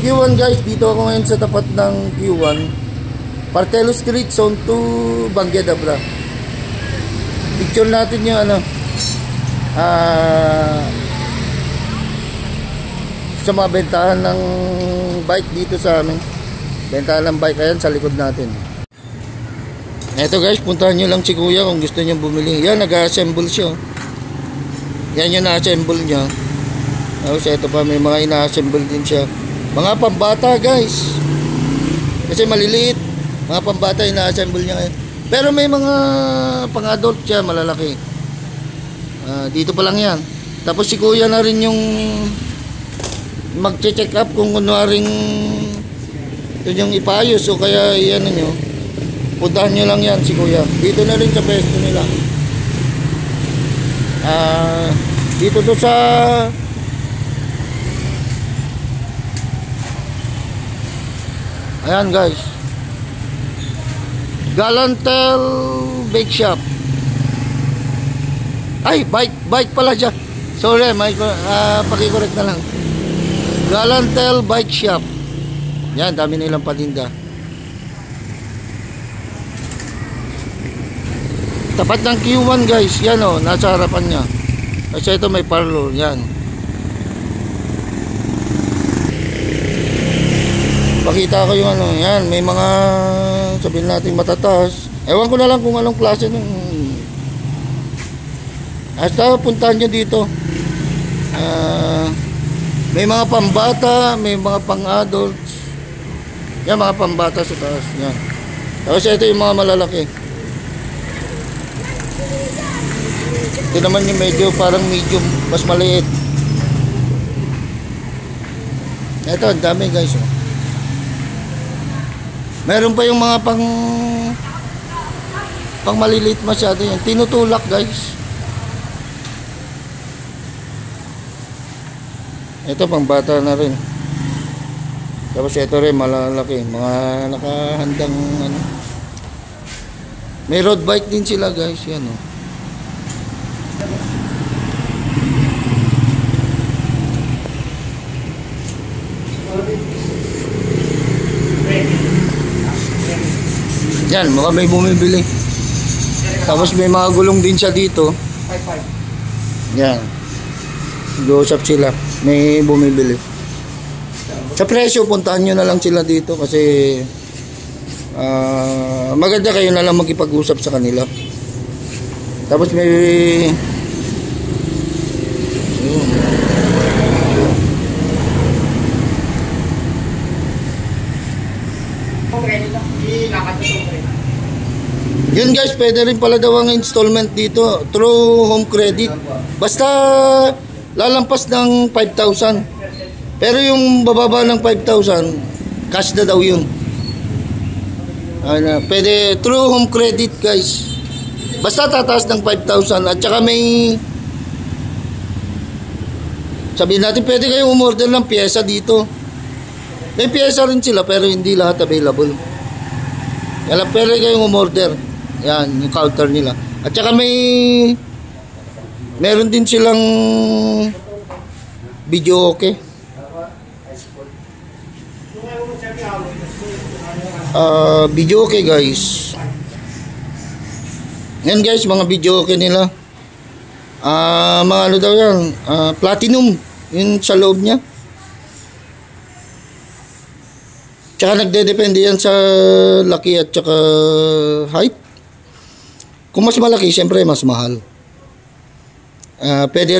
Q1 guys, dito ako ngayon sa tapat ng Q1, Partelo Street, Zone 2, Banguia Dabra. Picture natin yung ano, sa mga bentahan ng bike dito sa amin. Bentahan ng bike, ayan sa likod natin. Eto guys, puntahan nyo lang si kuya kung gusto nyo bumili. Yan, nag-assemble siya. Yan yung na-assemble niya. Tapos eto pa, may mga ina-assemble din siya. Mga pambata guys, kasi maliliit. Mga pambata ina-assemble niya ngayon. Pero may mga pang-adult siya, malalaki. Dito pa lang yan. Tapos si kuya na rin yung mag-check up kung kunwaring ito yung ipayos o kaya yan nyo. Puntahan nyo lang yan si kuya. Dito na rin sa pwesto nila. Dito to sa ayan guys, Galantel Bake Shop. Ay, bike pala siya. Sorry, paki-correct na lang. Galantel Bike Shop. Yan, dami nilang patinda. Tapat ng Q1 guys. Yan o, nasa harapan niya. Kasi ito may parlor. Yan. Pakita ko yung ano. Yan, may mga sabihin natin matataas. Ewan ko na lang kung anong klase ng hasta puntahan nyo dito. May mga pambata, may mga pang-adults. Yan, mga pambata sa taas. Yan. Tapos ito yung mga malalaki. Ito naman yung medyo parang medium, mas maliit. Ito, ang dami guys. Oh. Meron pa yung mga pang maliliit masyado yan. Tinutulak guys. Ito pang bata na rin. Tapos ito rin malalaki. Mga nakahandang ano. May road bike din sila guys. Yan o. Oh. Yan, mga may bumibili. Tapos may mga gulong din siya dito. Yan. Go-usap sila. May bumibili. Sa presyo, puntahan nyo na lang sila dito kasi maganda kayo na lang magkipag-usap sa kanila. Tapos may yun guys, pwede rin pala daw ang installment dito through home credit. Basta lalampas ng 5,000. Pero yung bababa ng 5,000, cash na daw yun. Pwede through home credit guys. Basta tataas ng 5,000. At saka may sabihin natin pwede kayong umorder ng pyesa dito. May pyesa rin sila pero hindi lahat available. Kaya pwede kayong umorder. Yan, yung counter nila. At saka meron din silang video okay. Video okay guys. Yan guys, mga video okay nila. Mga ano daw yan, platinum yun sa loob niya. Tsaka nagdedepende yan sa laki at tsaka height. Kung mas malaki, siyempre mas mahal. Pwede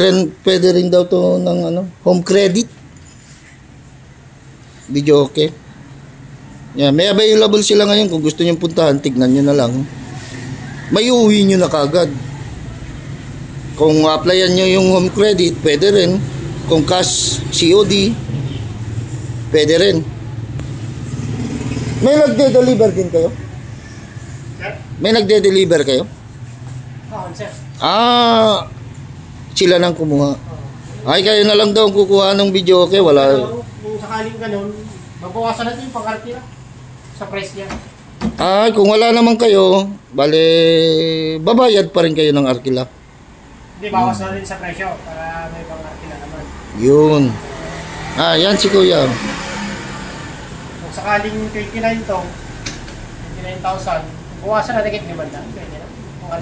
rin daw to ng ano, home credit. Video okay. Yeah, may available sila ngayon. Kung gusto niyo puntahan, tignan niyo na lang. May uwi niyo na kagad. Kung applyan niyo yung home credit, pwede rin. Kung cash COD, pwede rin. May nagde-deliver din kayo? May nagde-deliver kayo? Sir. Sila nang kumuha. Ay, kayo na lang daw ang kukuha ng video okay, wala. Kung sakaling ganun, magbawasan natin yung pag-artila sa price niya. Kung wala naman kayo, bale, babayad pa rin kayo ng arkila. Hindi, bawas na rin sa presyo para may pang-arkila naman. Yun. Yan si kuya. Kung sakaling 29 to, 29,000, bawasan na dikit 500. Pwede na.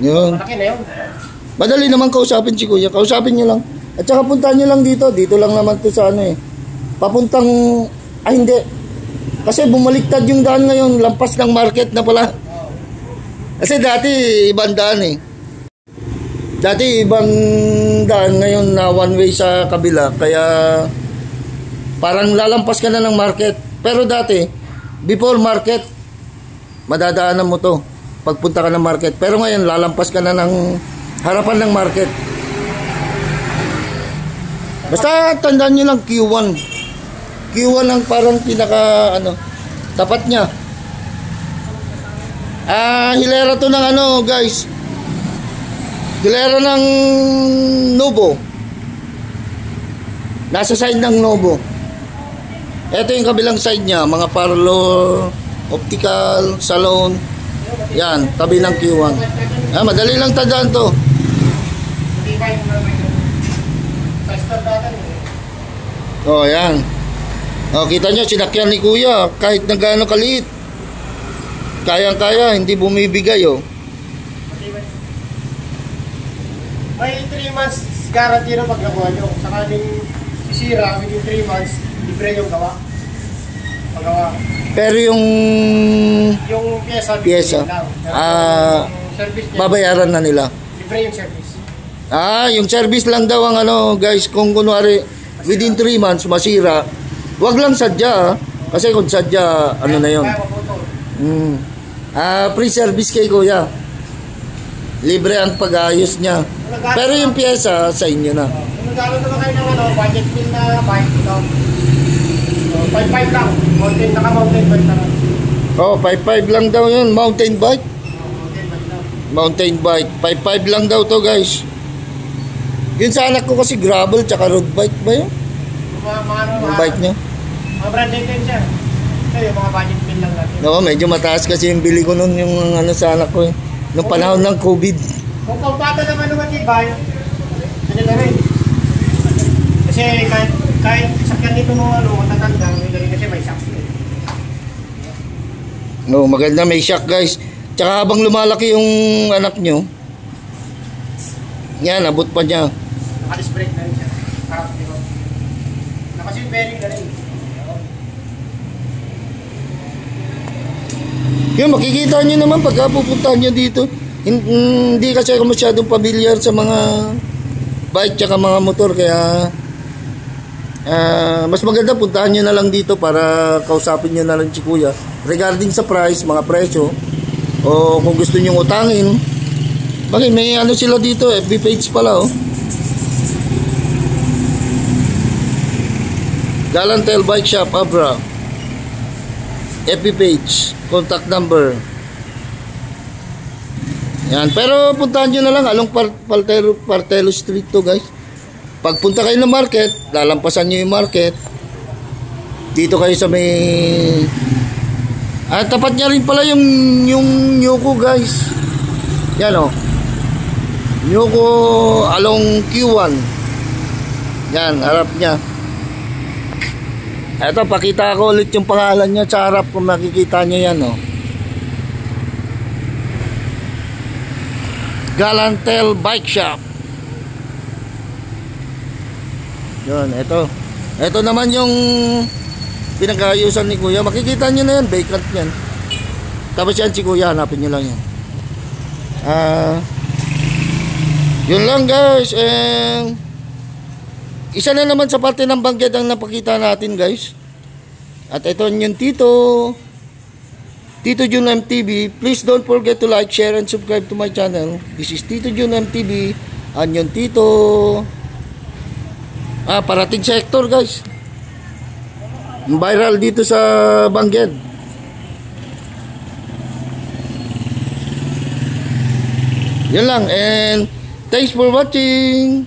Yun. Malaki na yun. Madali naman kausapin si Kuya. Kausapin nyo lang. At saka puntahan nyo lang dito. Dito lang naman to sa ano eh. Papuntang... Ay hindi. Kasi bumaliktad yung daan ngayon. Lampas ng market na pala. Kasi dati ibang daan eh. Dati ibang daan ngayon na one way sa kabila. Kaya parang lalampas ka na ng market. Pero dati, before market, madadaanan mo to. Pagpunta ka ng market. Pero ngayon lalampas ka na ng harapan ng market. Basta tandaan nyo lang Q1. Q1 ang parang pinaka ano, tapat niya. Hilera to ng ano guys. Hilera ng Novo. Nasa side ng Novo. Ito yung kabilang side niya, mga parlor, optical, salon. Yan, tabi ng Q1. Madali lang tandaan to. Oh, yan. Oh, kita nyo, sinakyan ni Kuya. Kahit na gaano kaliit. Kayang-kaya, hindi bumibigay, oh. May 3 months guarantee na pag nakuha nyo. Sakaling sisira, within 3 months, libre yung gawa. Pagawa. Pero yung pyesa, pyesa, yung service niya, babayaran na nila. libre yung service. Yung service lang daw ang ano, guys, kung kunwari within 3 months masira, wag lang sadya, kasi kung sadya, ano na yun. Free service kay Kuya. Libre ang pag-ayos niya. Pero yung pyesa sa inyo na. Kung nagkaroon naman kayo ng ano, budget bill na bike, ito. 5.5 lang. Naka-mountain bike na lang. Oh, 5.5 lang daw yun. Mountain bike. Mountain bike lang. Mountain bike. 5.5 lang daw to guys. Yun sa anak ko kasi gravel tsaka road bike ba yun? Yung bike niya. Mga branded din siya. Ito yung mga budget bill lang natin. No, medyo mataas kasi yung bili ko nun yung ano sa anak ko eh. Nung panahon ng COVID. Kung kautata naman naman yung bayo, ano na rin. Kasi kahit sakyan dito mo ano, matatanda, kasi may shock. No, maganda may shock guys. Tsaka habang lumalaki yung anak nyo, yan, abot pa niya. Naka-disc brake na rin siya. Harap dito. Naka-seat bearing na rin. Yun, makikita nyo naman pagka pupuntahan nyo dito. Hindi kasi ako masyadong familiar sa mga bike tsaka mga motor. Kaya mas maganda puntahan nyo na lang dito para kausapin nyo na lang si Kuya. Regarding sa price, mga presyo. O kung gusto nyo utangin. Bakit may ano sila dito, FB page pala oh. Galantel Bike Shop, Abra. FB page, contact number. Yan, pero puntahan nyo na lang along Partelo Street to guys. Pagpunta kayo ng market, lalampasan nyo yung market. Dito kayo sa may tapat niya rin pala yung Nyuko guys. Yan o, Nyuko along Q1. Yan, harap niya. Eto, pakita ko ulit yung pangalan niya sa harap kung makikita nyo yan o. Galantel Bike Shop. Yun, eto. Eto naman yung pinag-ayusan ni Kuya. Makikita nyo na yan, vacant yan. Tapos yan si Kuya, hanapin nyo lang yan. Yun lang guys. Isa na naman sa parte ng Bangged ang napakita natin guys. At ito yung Tito Jun MTV. Please don't forget to like, share, and subscribe to my channel. This is Tito Jun MTV. And yung Tito parating sector guys. Viral dito sa Bangged. Yun lang. And thanks for watching.